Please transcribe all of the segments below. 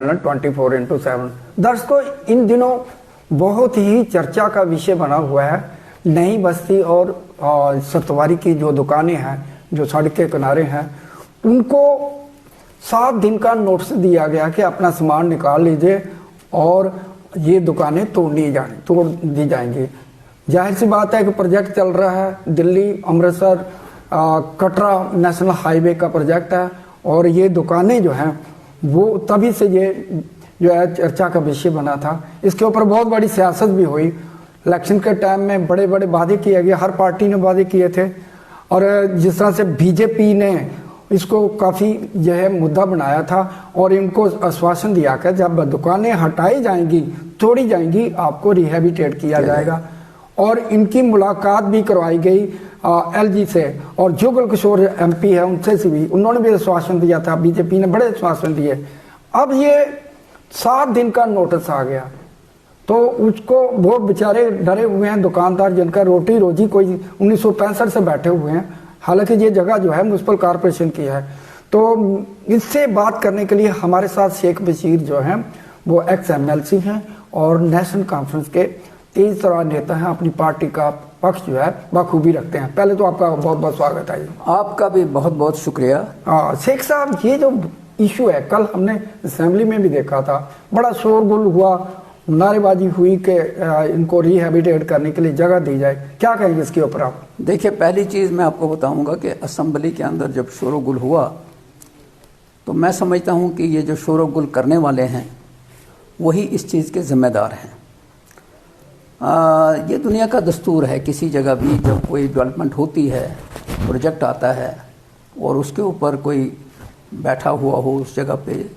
24x7। दर्शकों, इन दिनों बहुत ही चर्चा का विषय बना हुआ है नई बस्ती और सतवारी की जो दुकानें हैं, जो सड़क के किनारे हैं, उनको 7 दिन का नोटिस दिया गया कि अपना सामान निकाल लीजिए और ये दुकानें तोड़ दी जाएंगी। जाहिर सी बात है कि प्रोजेक्ट चल रहा है, दिल्ली अमृतसर कटरा नेशनल हाईवे का प्रोजेक्ट है और ये दुकानें जो हैं वो तभी से ये जो है चर्चा का विषय बना था। इसके ऊपर बहुत बड़ी सियासत भी हुई। इलेक्शन के टाइम में बड़े बड़े वादे किए गए, हर पार्टी ने वादे किए थे और जिस तरह से बीजेपी ने इसको काफ़ी जो है मुद्दा बनाया था और इनको आश्वासन दिया कि जब दुकानें हटाई जाएंगी, तोड़ी जाएंगी, आपको रिहेबिटेट किया जाएगा। और इनकी मुलाकात भी करवाई गई एलजी से और जुगल किशोर एमपी है उनसे भी, उन्होंने भी आश्वासन दिया था। बीजेपी ने बड़े आश्वासन दिए। अब ये 7 दिन का नोटिस आ गया तो उसको वो बेचारे डरे हुए हैं दुकानदार, जिनका रोटी रोजी कोई 1965 से बैठे हुए हैं। हालांकि ये जगह जो है म्युनिसिपल कॉरपोरेशन की है। तो इससे बात करने के लिए हमारे साथ शेख बशीर जो हैं वो एक्स MLC हैं और नेशनल कॉन्फ्रेंस के तेज तरार नेता हैं, अपनी पार्टी का पक्ष जो है बखूबी रखते हैं। पहले तो आपका बहुत बहुत स्वागत है। आपका भी बहुत बहुत शुक्रिया। शेख साहब, ये जो इशू है, कल हमने असेंबली में भी देखा था, बड़ा शोरगुल हुआ, नारेबाजी हुई कि इनको रिहेबिटेट करने के लिए जगह दी जाए। क्या कहेंगे इसके ऊपर आप? देखिए, पहली चीज़ मैं आपको बताऊंगा कि असेंबली के अंदर जब शोरगुल हुआ तो मैं समझता हूं कि ये जो शोरगुल करने वाले हैं वही इस चीज़ के जिम्मेदार हैं। ये दुनिया का दस्तूर है, किसी जगह भी जब कोई डेवलपमेंट होती है, प्रोजेक्ट आता है और उसके ऊपर कोई बैठा हुआ हो उस जगह पे।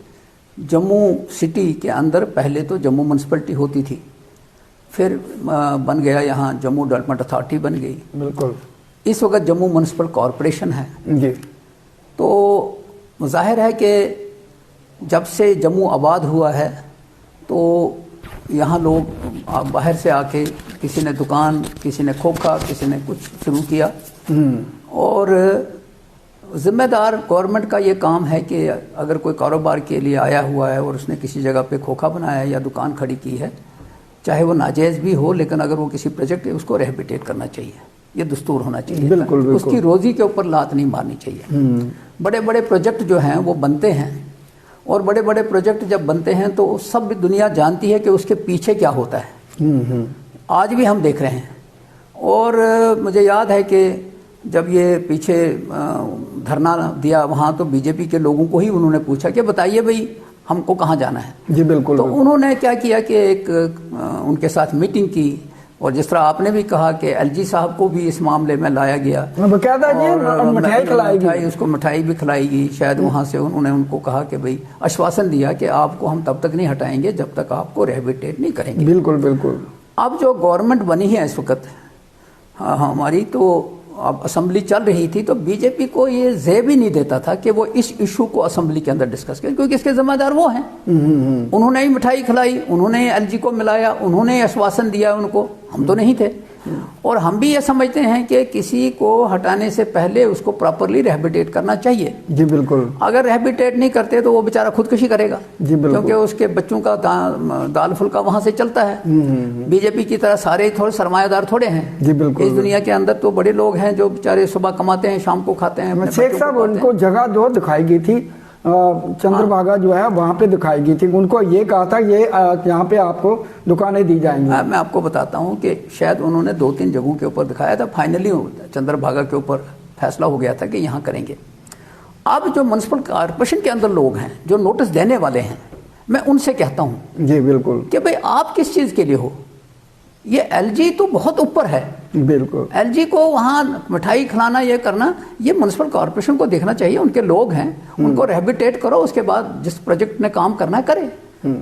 जम्मू सिटी के अंदर पहले तो जम्मू म्यूनसिपलिटी होती थी, फिर बन गया यहाँ जम्मू डेवलपमेंट अथॉरिटी बन गई। बिल्कुल। इस वक्त जम्मू म्यूनसिपल कॉरपोरेशन है जी। तो जाहिर है कि जब से जम्मू आबाद हुआ है तो यहाँ लोग बाहर से आके किसी ने दुकान, किसी ने खोखा, किसी ने कुछ शुरू किया और ज़िम्मेदार गवर्नमेंट का ये काम है कि अगर कोई कारोबार के लिए आया हुआ है और उसने किसी जगह पे खोखा बनाया है या दुकान खड़ी की है, चाहे वो नाजायज़ भी हो, लेकिन अगर वो किसी प्रोजेक्ट है उसको रिहेबिटेट करना चाहिए। ये दस्तूर होना चाहिए। बिल्कुल, बिल्कुल। उसकी रोज़ी के ऊपर लात नहीं मारनी चाहिए। बड़े बड़े प्रोजेक्ट जो हैं वो बनते हैं और बड़े बड़े प्रोजेक्ट जब बनते हैं तो सब दुनिया जानती है कि उसके पीछे क्या होता है। आज भी हम देख रहे हैं। और मुझे याद है कि जब ये पीछे धरना दिया वहाँ तो बीजेपी के लोगों को ही उन्होंने पूछा कि बताइए भाई हमको कहाँ जाना है। जी बिल्कुल। तो उन्होंने क्या किया कि एक उनके साथ मीटिंग की और जिस तरह आपने भी कहा कि एलजी साहब को भी इस मामले में लाया गया। मिठाई उसको मिठाई भी खिलाएगी शायद। वहाँ से उन्होंने उनको कहा कि भाई आश्वासन दिया कि आपको हम तब तक नहीं हटाएंगे जब तक आपको रिहेबिटेट नहीं करेंगे। बिल्कुल बिल्कुल। अब जो गवर्नमेंट बनी है इस वक्त हमारी, तो अब असेंबली चल रही थी तो बीजेपी को ये ज़ेब ही नहीं देता था कि वो इस इशू को असेंबली के अंदर डिस्कस करें, क्योंकि इसके जिम्मेदार वो हैं। उन्होंने ही मिठाई खिलाई, उन्होंने ही एलजी को मिलाया, उन्होंने ही आश्वासन दिया उनको, हम तो नहीं थे। और हम भी ये समझते हैं कि किसी को हटाने से पहले उसको प्रॉपरली रिहेबिटेट करना चाहिए। जी बिल्कुल। अगर रिहेबिटेट नहीं करते तो वो बेचारा खुदकुशी करेगा। जी बिल्कुल। क्योंकि उसके बच्चों का दाल फुल्का वहाँ से चलता है। बीजेपी की तरह सारे थोड़े सरमायादार थोड़े हैं। जी बिल्कुल। इस दुनिया के अंदर तो बड़े लोग हैं जो बेचारे सुबह कमाते हैं, शाम को खाते हैं। शेख साहब, उनको जगह जो दिखाई गई थी चंद्रभागा जो है वहाँ पे दिखाई गई थी, उनको ये कहा था ये यहाँ पे आपको दुकानें दी जाएंगी। मैं आपको बताता हूँ कि शायद उन्होंने 2-3 जगहों के ऊपर दिखाया था, फाइनली चंद्रभागा के ऊपर फैसला हो गया था कि यहाँ करेंगे। अब जो म्यूनसिपल कॉरपोरेशन के अंदर लोग हैं जो नोटिस देने वाले हैं, मैं उनसे कहता हूँ जी बिल्कुल कि भाई आप किस चीज़ के लिए हो। ये एलजी तो बहुत ऊपर है। बिल्कुल। एलजी को वहाँ मिठाई खिलाना, ये करना, ये म्यूनसिपल कॉरपोरेशन को देखना चाहिए। उनके लोग हैं, उनको रिहेबिटेट करो, उसके बाद जिस प्रोजेक्ट ने काम करना है करे।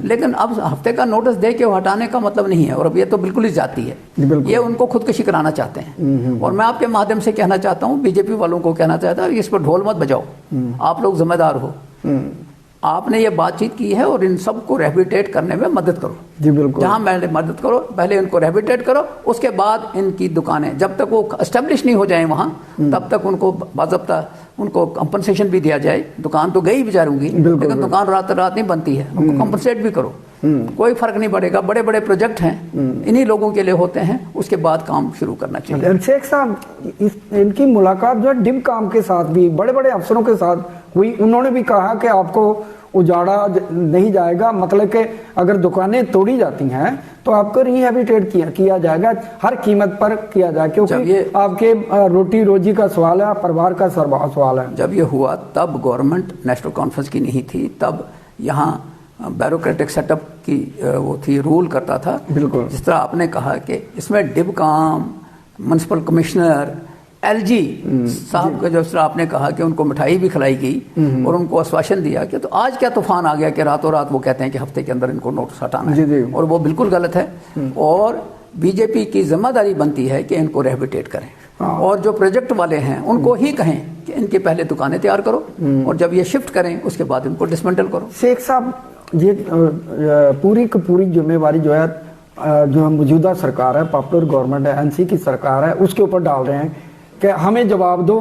लेकिन अब हफ्ते का नोटिस दे के हटाने का मतलब नहीं है। और अब ये तो बिल्कुल ही जाती है, ये उनको खुदकुशी कराना चाहते हैं। और मैं आपके माध्यम से कहना चाहता हूँ, बीजेपी वालों को कहना चाहता हूँ, इस पर ढोल मत बजाओ, आप लोग जिम्मेदार हो। आपने ये बातचीत की है और इन सबको रिहेबिटेट करने में मदद करो। जी बिल्कुल। जहाँ मैंने मदद करो, पहले इनको रिहेबिटेट करो, उसके बाद इनकी दुकानें जब तक वो एस्टेब्लिश नहीं हो जाए वहाँ, तब तक उनको बाज़ाब्ता उनको कंपनसेशन भी दिया जाए। दुकान तो गई बेचारों की, लेकिन दुकान रात रात नहीं बनती है, उनको कंपनसेट भी करो, कोई फर्क नहीं पड़ेगा। बड़े बड़े प्रोजेक्ट हैं, इन्हीं लोगों के लिए होते हैं, उसके बाद काम शुरू करना चाहिए। शेख साहब, इनकी मुलाकात जो है डिम काम के साथ भी, बड़े बड़े अफसरों के साथ हुई। उन्होंने भी कहा कि आपको उजाड़ा नहीं जाएगा, मतलब कि अगर दुकानें तोड़ी जाती हैं तो आपको रिहेबिटेट किया जाएगा, हर कीमत पर किया जाएगा, क्योंकि आपके रोटी रोजी का सवाल है, परिवार का सवाल है। जब ये हुआ तब गवर्नमेंट नेशनल कॉन्फ्रेंस की नहीं थी, तब यहाँ ब्यूरोक्रेटिक सेटअप की वो थी, रूल करता था। बिल्कुल, जिस तरह आपने कहा कि इसमें डिबकाम, म्युनिसिपल कमिश्नर, एलजी साहब का जो तरह आपने कहा कि उनको मिठाई भी खिलाई गई और उनको आश्वासन दिया कि तो आज क्या तूफान आ गया कि रातों रात वो कहते हैं कि हफ्ते के अंदर इनको नोटिस हटाना है, और वो बिल्कुल गलत है। और बीजेपी की जिम्मेदारी बनती है कि इनको रिहेबिटेट करें, और जो प्रोजेक्ट वाले हैं उनको ही कहें कि इनके पहले दुकानें तैयार करो, और जब ये शिफ्ट करें उसके बाद इनको डिसमेंटल करो। शेख साहब, ये पूरी की पूरी जिम्मेवारी जो है जो मौजूदा सरकार है, पॉपुलर गवर्नमेंट है, एनसी की सरकार है, उसके ऊपर डाल रहे हैं कि हमें जवाब दो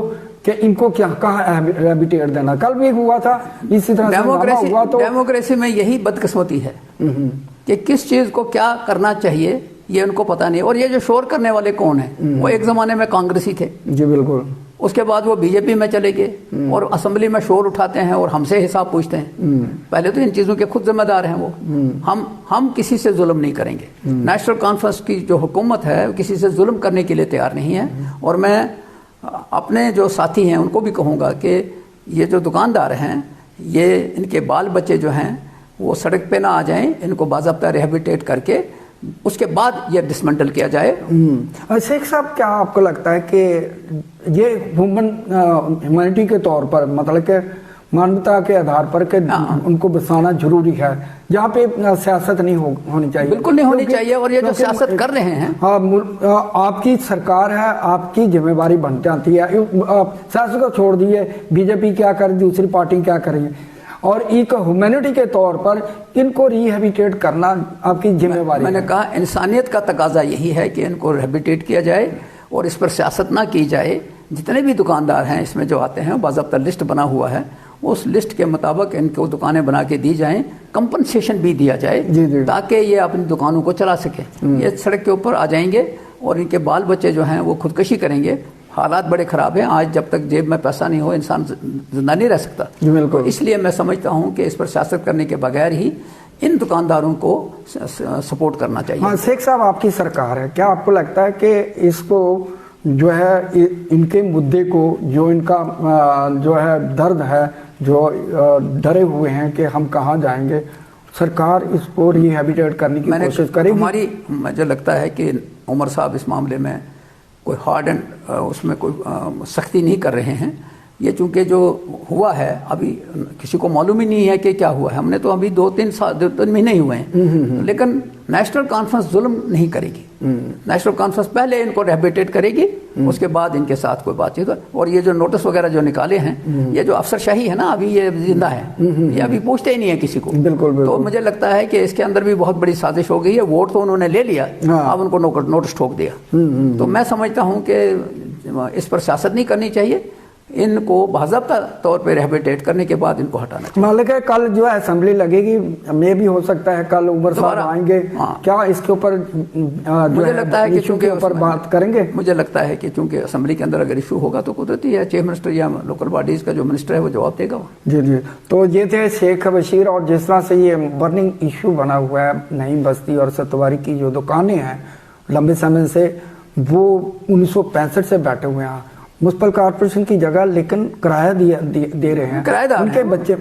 कि इनको क्या कहाँ रिहेबिटेट देना। कल भी हुआ था इसी तरह डेमोक्रेसी हुआ, तो डेमोक्रेसी में यही बदकिस्मती है कि किस चीज को क्या करना चाहिए ये उनको पता नहीं। और ये जो शोर करने वाले कौन है, वो एक जमाने में कांग्रेसी थे, जी बिल्कुल, उसके बाद वो बीजेपी में चले गए और असेंबली में शोर उठाते हैं और हमसे हिसाब पूछते हैं। पहले तो इन चीजों के खुद जिम्मेदार हैं वो। हम किसी से जुल्म नहीं करेंगे। नेशनल कॉन्फ्रेंस की जो हुकूमत है वो किसी से जुल्म करने के लिए तैयार नहीं है। और मैं अपने जो साथी हैं उनको भी कहूँगा कि ये जो दुकानदार हैं, ये इनके बाल बच्चे जो हैं वो सड़क पे ना आ जाएं, इनको बाज़ाब्ता रिहेबिटेट करके उसके बाद ये डिसमेंटल किया जाए। शेख साहब, क्या आपको लगता है कि ये ह्यूमैनिटी के तौर पर, मतलब के मानवता के आधार पर के उनको बसाना जरूरी है, जहाँ पे सियासत नहीं होनी चाहिए? बिल्कुल नहीं होनी चाहिए। और ये जो सियासत कर रहे हैं, आपकी सरकार है, आपकी जिम्मेवारी बन जाती है। सियासत को छोड़ दिए, बीजेपी क्या करे, दूसरी पार्टी क्या करे, और एक ह्यूमैनिटी के तौर पर इनको रिहेबिटेट करना आपकी जिम्मेवारी। मैंने कहा इंसानियत का तकाजा यही है कि इनको रिहेबिटेट किया जाए और इस पर सियासत ना की जाए। जितने भी दुकानदार हैं इसमें जो आते हैं, बाज़ाब्ता लिस्ट बना हुआ है, उस लिस्ट के मुताबिक इनको दुकानें बना के दी जाएं, कंपनसेशन भी दिया जाए, ताकि ये अपनी दुकानों को चला सके। ये सड़क के ऊपर आ जाएंगे और इनके बाल बच्चे जो हैं वो खुदकशी करेंगे। हालात बड़े ख़राब हैं। आज जब तक जेब में पैसा नहीं हो इंसान जिंदा नहीं रह सकता। तो इसलिए मैं समझता हूं कि इस पर सियासत करने के बगैर ही इन दुकानदारों को सपोर्ट करना चाहिए। हाँ शेख साहब, आपकी सरकार है, क्या आपको लगता है कि इसको जो है इनके मुद्दे को, जो इनका जो है दर्द है, जो डरे हुए हैं कि हम कहाँ जाएंगे, सरकार इसको रिहेबिटेट करने की कोशिश करेगी? मुझे लगता है कि उमर साहब इस मामले में कोई हार्ड एंड उसमें कोई सख्ती नहीं कर रहे हैं। ये चूंकि जो हुआ है अभी किसी को मालूम ही नहीं है कि क्या हुआ है। हमने तो अभी 2-3 महीने ही हुए हैं, लेकिन नेशनल कॉन्फ्रेंस जुल्म नहीं करेगी। नेशनल कॉन्फ्रेंस पहले इनको रिहेबिटेट करेगी, उसके बाद इनके साथ कोई बातचीत। और ये जो नोटिस वगैरह जो निकाले हैं, ये जो अफसरशाही है ना, अभी ये जिंदा है, ये अभी पूछते ही नहीं है किसी को। बिल्कुल। तो मुझे लगता है कि इसके अंदर भी बहुत बड़ी साजिश हो गई है। वोट तो उन्होंने ले लिया, अब उनको नोटिस ठोक दिया। तो मैं समझता हूँ कि इस पर सियासत नहीं करनी चाहिए, इनको बाज़ाब्ता तौर पे रिहेबिटेट करने के बाद इनको हटाना चाहिए। मालिक है, कल जो है असेंबली लगेगी, मे भी हो सकता है कल उमर साहब आएंगे। क्या इसके ऊपर मुझे लगता है कि चूंकि ऊपर बात करेंगे? मुझे लगता है कि चूंकि असेंबली के अंदर अगर इशू होगा तो कुदरती है चीफ मिनिस्टर या लोकल बॉडीज का जो मिनिस्टर है वो जवाब देगा। जी। तो ये थे शेख बशीर। और जिस तरह से ये बर्निंग इशू बना हुआ है, नईम बस्ती और सतवारी की जो दुकानें हैं लंबे समय से, वो 1965 से बैठे हुए हैं म्युनिसिपल कॉर्पोरेशन की जगह, लेकिन किराया दे रहे हैं। किराएदार उनके बच्चे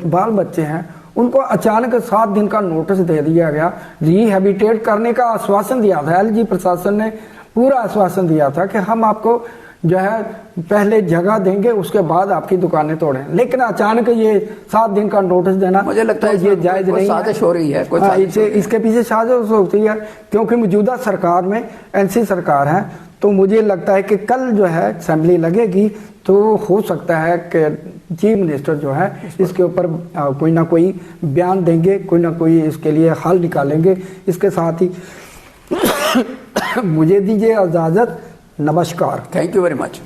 बाल बच्चे हैं, उनको अचानक 7 दिन का नोटिस दे दिया गया। रिहेबिटेट करने का आश्वासन दिया था, एलजी प्रशासन ने पूरा आश्वासन दिया था कि हम आपको जो है पहले जगह देंगे, उसके बाद आपकी दुकानें तोड़ें। लेकिन अचानक ये 7 दिन का नोटिस देना, मुझे लगता है ये जायज नहीं है। साजिश हो रही है, इसके पीछे साजिश होती है, क्योंकि मौजूदा सरकार में एनसी सरकार है। तो मुझे लगता है कि कल जो है असेंबली लगेगी तो हो सकता है कि चीफ मिनिस्टर जो है इसके ऊपर कोई ना कोई बयान देंगे, कोई ना कोई इसके लिए हल निकालेंगे। इसके साथ ही मुझे दीजिए इजाज़त, नमस्कार। Thank you very much.